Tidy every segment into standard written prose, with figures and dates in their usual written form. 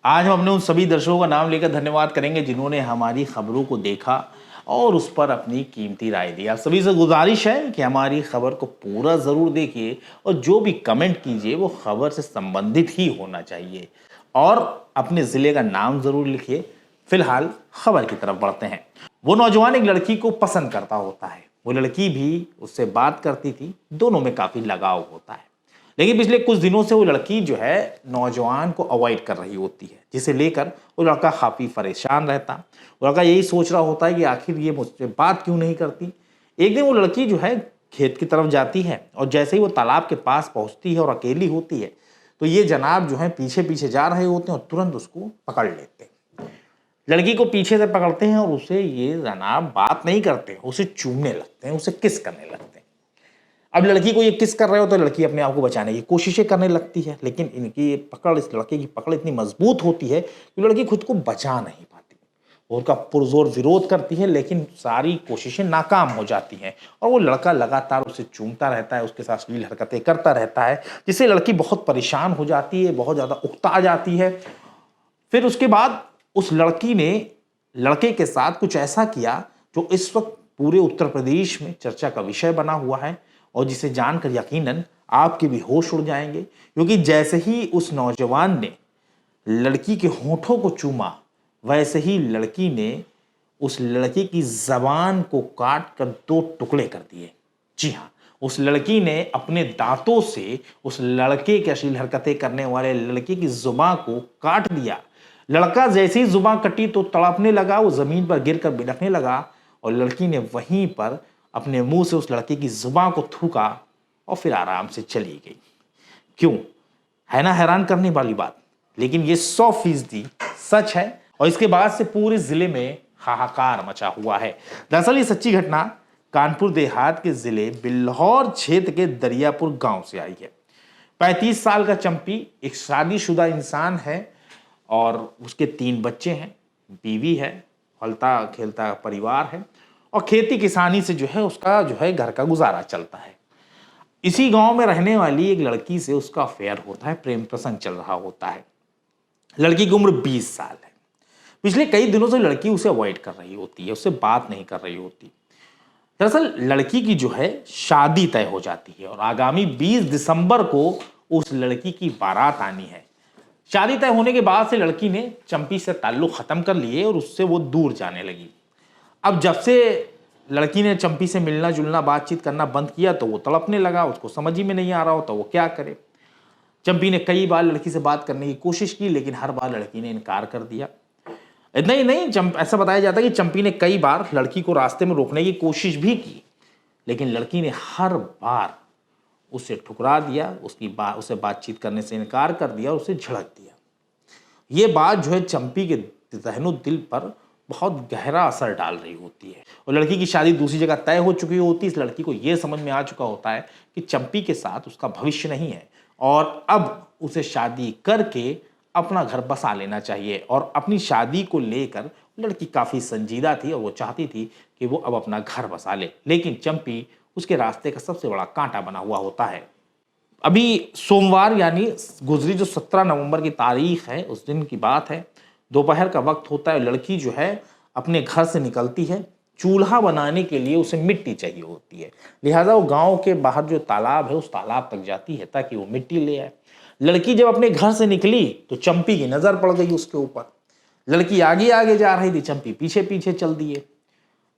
आज हम अपने उन सभी दर्शकों का नाम लेकर धन्यवाद करेंगे जिन्होंने हमारी खबरों को देखा और उस पर अपनी कीमती राय दी। आप सभी से गुजारिश है कि हमारी खबर को पूरा ज़रूर देखिए और जो भी कमेंट कीजिए वो खबर से संबंधित ही होना चाहिए और अपने ज़िले का नाम ज़रूर लिखिए। फिलहाल खबर की तरफ बढ़ते हैं। वो नौजवान एक लड़की को पसंद करता होता है, वो लड़की भी उससे बात करती थी, दोनों में काफ़ी लगाव होता है। लेकिन पिछले कुछ दिनों से वो लड़की जो है नौजवान को अवॉइड कर रही होती है, जिसे लेकर वो लड़का काफी परेशान रहता। वो लड़का यही सोच रहा होता है कि आखिर ये मुझसे बात क्यों नहीं करती। एक दिन वो लड़की जो है खेत की तरफ जाती है और जैसे ही वो तालाब के पास पहुंचती है और अकेली होती है तो ये जनाब जो है पीछे पीछे जा रहे होते हैं और तुरंत उसको पकड़ लेते हैं। लड़की को पीछे से पकड़ते हैं और उसे ये जनाब बात नहीं करते, उसे चूमने लगते हैं, उसे किस करने लगते हैं। अब लड़की को ये किस कर रहे हो तो लड़की अपने आप को बचाने की कोशिशें करने लगती है, लेकिन इनकी पकड़, इस लड़के की पकड़ इतनी मजबूत होती है कि लड़की खुद को बचा नहीं पाती। वो उनका पुरजोर विरोध करती है लेकिन सारी कोशिशें नाकाम हो जाती हैं और वो लड़का लगातार उसे चूमता रहता है, उसके साथ अश्लील हरकतें करता रहता है, जिससे लड़की बहुत परेशान हो जाती है, बहुत ज़्यादा उकता जाती है। फिर उसके बाद उस लड़की ने लड़के के साथ कुछ ऐसा किया जो इस वक्त पूरे उत्तर प्रदेश में चर्चा का विषय बना हुआ है और जिसे जानकर यकीनन आपके भी होश उड़ जाएंगे, क्योंकि जैसे ही उस नौजवान ने लड़की के होठों को चूमा वैसे ही लड़की ने उस लड़के की जबान को काट कर दो टुकड़े कर दिए। जी हाँ, उस लड़की ने अपने दांतों से उस लड़के के अश्लील हरकतें करने वाले लड़के की जुबान को काट दिया। लड़का जैसे ही जुबान कटी तो तड़पने लगा, वो जमीन पर गिरकर बिलखने लगा और लड़की ने वहीं पर अपने मुंह से उस लड़के की जुबान को थूका और फिर आराम से चली गई। क्यों? है ना हैरान करने वाली बात, लेकिन ये 100% सच है और इसके बाद से पूरे जिले में हाहाकार मचा हुआ है। दरअसल ये सच्ची घटना कानपुर देहात के जिले बिल्हौर क्षेत्र के दरियापुर गांव से आई है। 35 साल का चंपी एक शादीशुदा इंसान है और उसके 3 बच्चे हैं, बीवी है, फलता खेलता परिवार है और खेती किसानी से जो है उसका जो है घर का गुजारा चलता है। इसी गांव में रहने वाली एक लड़की से उसका अफेयर होता है, प्रेम प्रसंग चल रहा होता है। लड़की की उम्र 20 साल है। पिछले कई दिनों से लड़की उसे अवॉइड कर रही होती है, उससे बात नहीं कर रही होती। दरअसल लड़की की जो है शादी तय हो जाती है और आगामी 20 दिसंबर को उस लड़की की बारात आनी है। शादी तय होने के बाद से लड़की ने चंपी से ताल्लुक खत्म कर लिए और उससे वो दूर जाने लगी। अब जब से लड़की ने चंपी से मिलना जुलना बातचीत करना बंद किया तो वो तड़पने लगा, उसको समझ ही में नहीं आ रहा होता वो क्या करे। चंपी ने कई बार लड़की से बात करने की कोशिश की लेकिन हर बार लड़की ने इनकार कर दिया। इतना ही नहीं, ऐसा बताया जाता है कि चंपी ने कई बार लड़की को रास्ते में रोकने की कोशिश भी की लेकिन लड़की ने हर बार उसे ठुकरा दिया, उसे बातचीत करने से इनकार कर दिया और उसे झड़क दिया। ये बात जो है चंपी के ज़हनो दिल पर बहुत गहरा असर डाल रही होती है और लड़की की शादी दूसरी जगह तय हो चुकी होती है। इस लड़की को यह समझ में आ चुका होता है कि चंपी के साथ उसका भविष्य नहीं है और अब उसे शादी करके अपना घर बसा लेना चाहिए और अपनी शादी को लेकर लड़की काफ़ी संजीदा थी और वो चाहती थी कि वो अब अपना घर बसा ले, लेकिन चंपी उसके रास्ते का सबसे बड़ा कांटा बना हुआ होता है। अभी सोमवार यानी गुजरी जो 17 नवंबर की तारीख है उस दिन की बात है। दोपहर का वक्त होता है, लड़की जो है अपने घर से निकलती है। चूल्हा बनाने के लिए उसे मिट्टी चाहिए होती है, लिहाजा वो गांव के बाहर जो तालाब है उस तालाब तक जाती है ताकि वो मिट्टी ले आए। लड़की जब अपने घर से निकली तो चंपी की नजर पड़ गई उसके ऊपर। लड़की आगे आगे जा रही थी, चंपी पीछे पीछे चल दिए।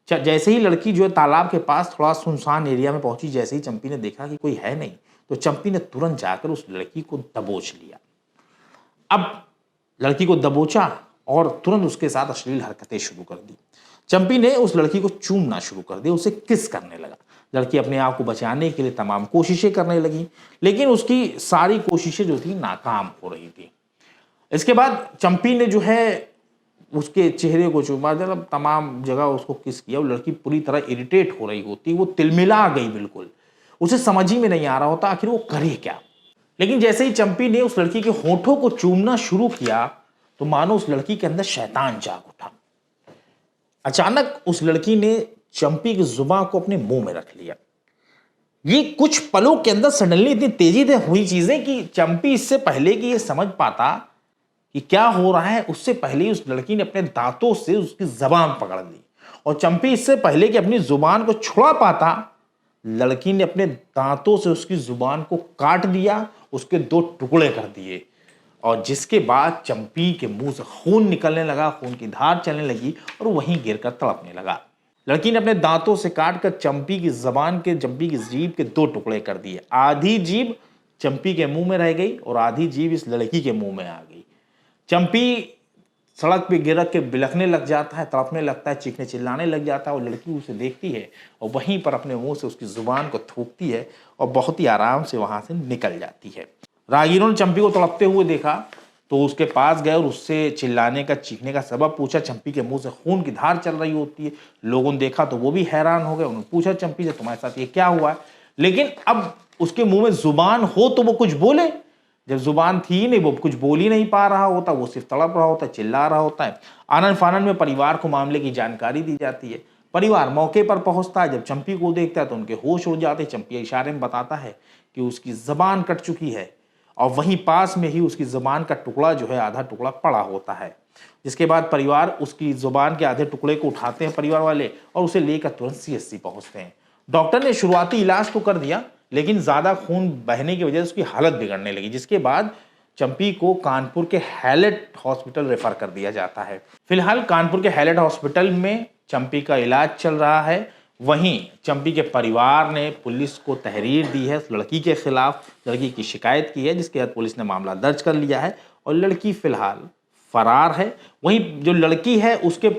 जैसे ही लड़की जो है तालाब के पास थोड़ा सुनसान एरिया में पहुंची, जैसे ही चंपी ने देखा कि कोई है नहीं तो चंपी ने तुरंत जाकर उस लड़की को दबोच लिया। अब लड़की को दबोचा और तुरंत उसके साथ अश्लील हरकतें शुरू कर दी। चंपी ने उस लड़की को चूमना शुरू कर दिया, उसे किस करने लगा। लड़की अपने आप को बचाने के लिए तमाम कोशिशें करने लगी लेकिन उसकी सारी कोशिशें जो थी नाकाम हो रही थी। इसके बाद चंपी ने जो है उसके चेहरे को चूमा, जब तमाम जगह उसको किस किया। वो लड़की पूरी तरह इरिटेट हो रही होती, वो तिलमिला गई बिल्कुल, उसे समझ ही में नहीं आ रहा होता आखिर वो करे क्या। लेकिन जैसे ही चंपी ने उस लड़की के होठों को चूमना शुरू किया तो मानो उस लड़की के अंदर शैतान जाग उठा। अचानक उस लड़की ने चंपी की जुबान को अपने मुंह में रख लिया। ये कुछ पलों के अंदर सडनली इतनी तेजी से हुई चीजें कि चंपी इससे पहले कि ये समझ पाता कि क्या हो रहा है, उससे पहले ही उस लड़की ने अपने दांतों से उसकी जबान पकड़ ली और चंपी इससे पहले कि अपनी जुबान को छुड़ा पाता, लड़की ने अपने दांतों से उसकी जुबान को काट दिया, उसके 2 टुकड़े कर दिए और जिसके बाद चंपी के मुंह से खून निकलने लगा, खून की धार चलने लगी और वहीं गिरकर तड़पने लगा। लड़की ने अपने दांतों से काटकर चंपी की जीभ के 2 टुकड़े कर दिए। आधी जीभ चंपी के मुंह में रह गई और आधी जीभ इस लड़की के मुंह में आ गई। चंपी सड़क पे गिर के बिलखने लग जाता है, तड़पने लगता है, चीखने चिल्लाने लग जाता है और लड़की उसे देखती है और वहीं पर अपने मुंह से उसकी जुबान को थूकती है और बहुत ही आराम से वहां से निकल जाती है। राहगीरों ने चंपी को तड़पते हुए देखा तो उसके पास गए और उससे चिल्लाने का, चीखने का सबब पूछा। चंपी के मुंह से खून की धार चल रही होती है। लोगों ने देखा तो वो भी हैरान हो गए। उन्होंने पूछा चंपी से, तुम्हारे साथ ये क्या हुआ है? लेकिन अब उसके मुंह में जुबान हो तो वो कुछ बोले, जब जुबान थी नहीं, वो कुछ बोल ही नहीं पा रहा होता, वो सिर्फ तड़प रहा होता है, चिल्ला रहा होता है। आनन फानन में परिवार को मामले की जानकारी दी जाती है। परिवार मौके पर पहुंचता है। जब चंपी को देखता है तो उनके होश उड़ जाते हैं। चंपी इशारे में बताता है कि उसकी जबान कट चुकी है और वहीं पास में ही उसकी जुबान का टुकड़ा जो है, आधा टुकड़ा पड़ा होता है। जिसके बाद परिवार उसकी जुबान के आधे टुकड़े को उठाते हैं परिवार वाले और उसे लेकर तुरंत CHC पहुंचते हैं। डॉक्टर ने शुरुआती इलाज तो कर दिया, लेकिन ज्यादा खून बहने की वजह से उसकी हालत बिगड़ने लगी। जिसके बाद चंपी को कानपुर के हैलेट हॉस्पिटल रेफर कर दिया जाता है। फिलहाल कानपुर के हैलेट हॉस्पिटल में चंपी का इलाज चल रहा है। वहीं चंपी के परिवार ने पुलिस को तहरीर दी है, लड़की के खिलाफ लड़की की शिकायत की है, जिसके बाद पुलिस ने मामला दर्ज कर लिया है और लड़की फिलहाल फरार है। वहीं जो लड़की है उसके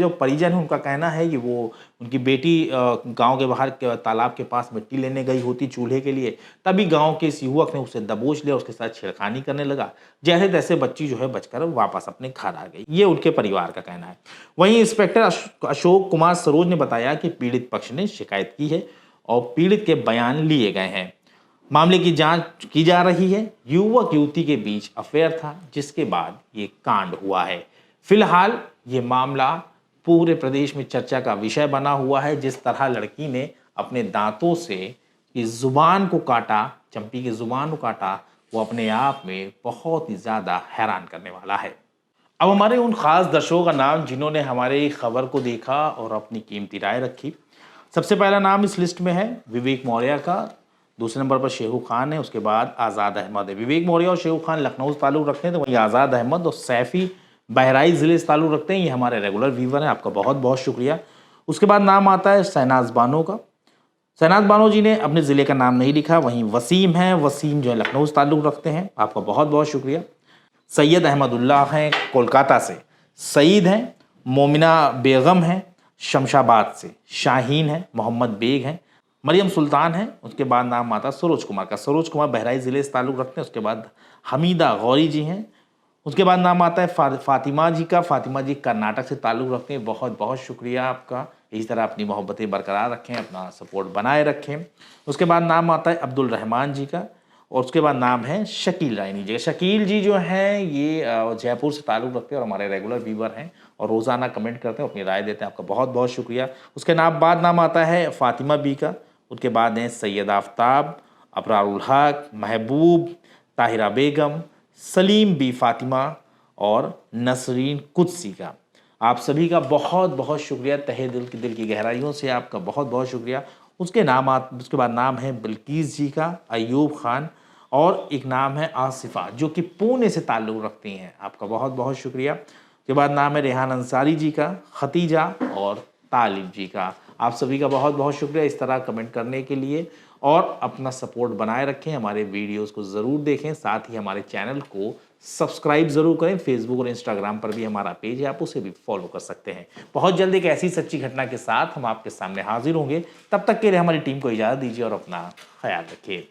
जो परिजन हैं, उनका कहना है कि वो उनकी बेटी गांव के बाहर तालाब के पास मिट्टी लेने गई होती चूल्हे के लिए, तभी गांव के इस युवक ने उसे दबोच लिया, उसके साथ छेड़खानी करने लगा। जैसे तैसे बच्ची जो है बचकर वापस अपने घर आ गई, ये उनके परिवार का कहना है। वहीं इंस्पेक्टर अशोक कुमार सरोज ने बताया कि पीड़ित पक्ष ने शिकायत की है और पीड़ित के बयान लिए गए हैं। मामले की जांच की जा रही है। युवक युवती के बीच अफेयर था, जिसके बाद ये कांड हुआ है। फिलहाल ये मामला पूरे प्रदेश में चर्चा का विषय बना हुआ है। जिस तरह लड़की ने अपने दांतों से इस जुबान को काटा, चंपी की जुबान को काटा, वो अपने आप में बहुत ही ज्यादा हैरान करने वाला है। अब हमारे उन खास दर्शकों का नाम जिन्होंने हमारे खबर को देखा और अपनी कीमती राय रखी। सबसे पहला नाम इस लिस्ट में है विवेक मौर्य का, दूसरे नंबर पर शेहू खान है, उसके बाद आज़ाद अहमद है। विवेक मौर्य और शेहू खान लखनऊ से ताल्लुक़ रखते हैं, तो वहीं आज़ाद अहमद और सैफ़ी बहराइच ज़िले से ताल्लुक़ रखते हैं। ये हमारे रेगुलर व्यूवर हैं, आपका बहुत बहुत शुक्रिया। उसके बाद नाम आता है शहनाज बानो का। शहनाज बानो जी ने अपने ज़िले का नाम नहीं लिखा। वहीं वसीम है, वसीम जो है लखनऊ से ताल्लुक़ रखते हैं, आपका बहुत बहुत शुक्रिया। सैयद अहमदुल्लाह हैं कोलकाता से, सईद हैं, मोमिना बेगम हैं शमशाबाद से, शाहीन है, मोहम्मद बेग हैं, मरियम सुल्तान है। उसके बाद नाम आता सरोज कुमार का। सरोज कुमार बहराइच ज़िले से ताल्लुक़ रखते हैं। उसके बाद हमीदा गौरी जी हैं। उसके बाद नाम आता है फातिमा जी का। फातिमा जी कर्नाटक से ताल्लुक़ रखते हैं, बहुत बहुत शुक्रिया आपका। इसी तरह अपनी मोहब्बतें बरकरार रखें, अपना सपोर्ट बनाए रखें। उसके बाद नाम आता है अब्दुल रहमान जी का और उसके बाद नाम है शकील रायनी जी। शकील जी जो हैं ये जयपुर से ताल्लुक़ रखते हैं और हमारे रेगुलर व्यूवर हैं और रोज़ाना कमेंट करते हैं, अपनी राय देते हैं, आपका बहुत बहुत शुक्रिया। उसके बाद नाम आता है फ़ातिमा बी का। उसके बाद हैं सैयद आफ्ताब, अबरारुल हक, महबूब, ताहिरा बेगम, सलीम बी फ़ातिमा और नसरीन कुद्सी का। आप सभी का बहुत बहुत शुक्रिया, तहे दिल की गहराइयों से आपका बहुत बहुत शुक्रिया। उसके बाद नाम है बिल्कीस जी का, अयूब खान और एक नाम है आसिफा जो कि पुणे से ताल्लुक़ रखती हैं, आपका बहुत बहुत शुक्रिया। उसके बाद नाम है रेहान अंसारी जी का, खतीजा और तालिब जी का। आप सभी का बहुत बहुत शुक्रिया इस तरह कमेंट करने के लिए और अपना सपोर्ट बनाए रखें, हमारे वीडियोस को ज़रूर देखें, साथ ही हमारे चैनल को सब्सक्राइब ज़रूर करें। फेसबुक और इंस्टाग्राम पर भी हमारा पेज है, आप उसे भी फॉलो कर सकते हैं। बहुत जल्द एक ऐसी सच्ची घटना के साथ हम आपके सामने हाजिर होंगे। तब तक के लिए हमारी टीम को इजाज़त दीजिए और अपना ख्याल रखिए।